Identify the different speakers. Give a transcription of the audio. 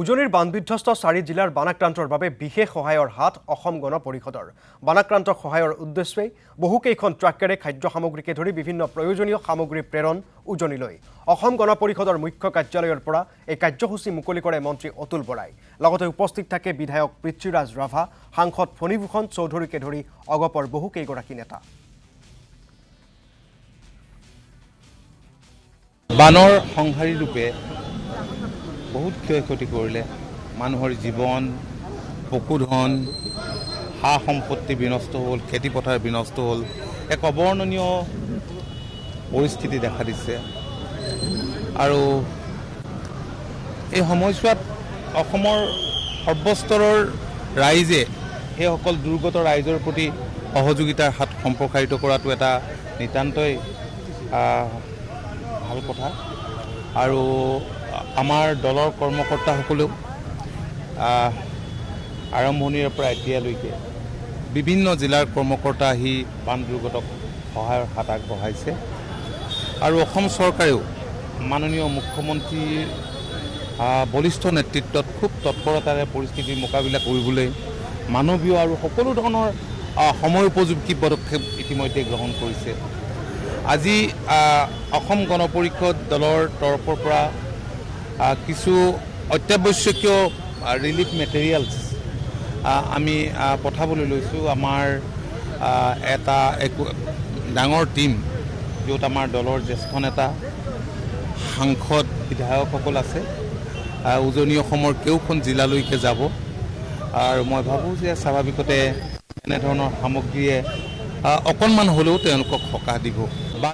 Speaker 1: উজনিৰ বানবিধ্বস্ত 4 জিলাৰ বানাক্ৰান্তৰ বাবে বিশেষ সহায়ৰ হাত অসম গণ পৰিষদৰ বানাক্ৰান্তৰ সহায়ৰ উদ্দেশ্যে বহুকেইখন ট্ৰাকেৰে খাদ্য সামগ্ৰীকে ধৰি বিভিন্ন প্ৰয়োজনীয় সামগ্ৰী প্ৰেৰণ উজনিলৈ অসম গণ পৰিষদৰ মুখ্য কাৰ্যালয়ৰ পৰা এই কাৰ্যসূচী মুকলি কৰে মন্ত্ৰী অতুল বৰাই লগতে উপস্থিত থাকে বিধায়ক পৃথ্বীৰাজ ৰাভা সাংসদ ফণীভূষণ চৌধুৰীকে ধৰি অগপৰ বহুকেইগৰাকী নেতা
Speaker 2: বানৰ সংহাৰী ৰূপে বহুত ক্ষয়ক্ষতি কৰিলে মানুহৰ জীৱন পশুধন সা সম্পত্তি বিনষ্ট হ'ল খেতিপথাৰ বিনষ্ট হ'ল এক অবৰ্ণনীয় পৰিস্থিতি দেখা দিছে আৰু এই সময়ছোৱাত অসমৰ সৰ্বস্তৰৰ ৰাইজে এইসকল দুৰ্গত ৰাইজৰ প্ৰতি সহযোগিতাৰ হাত সম্প্ৰসাৰিত কৰাটো এটা নিতান্তই ভাল কথা আৰু আমাৰ দলৰ কৰ্মকৰ্তাসকলেও আৰম্ভণিৰ পৰা এতিয়ালৈকে বিভিন্ন জিলাৰ কৰ্মকৰ্তা আহি বান দুৰ্গতক সহায়ৰ হাত আগবঢ়াইছে আৰু অসম চৰকাৰেও মাননীয় মুখ্যমন্ত্ৰীৰ বলিষ্ঠ নেতৃত্বত খুব তৎপৰতাৰে পৰিস্থিতিৰ মোকাবিলা কৰিবলৈ মানৱীয় আৰু সকলো ধৰণৰ সময় উপযোগী পদক্ষেপ ইতিমধ্যে গ্ৰহণ কৰিছে আজি অসম গণ পৰিষদ দলৰ তৰফৰ পৰা কিছু অত্যাৱশ্যকীয় ৰিলিফ মেটেৰিয়েলছ আমি পঠাবলৈ লৈছোঁ আমাৰ এটা ডাঙৰ টীম য'ত আমাৰ দলৰ জ্যেষ্ঠ নেতা সাংসদ বিধায়কসকল আছে উজনি অসমৰ কেওখন জিলালৈকে যাব আৰু মই ভাবোঁ যে স্বাভাৱিকতে এনেধৰণৰ সামগ্ৰীয়ে অকণমান হ'লেও তেওঁলোকক সকাহ দিব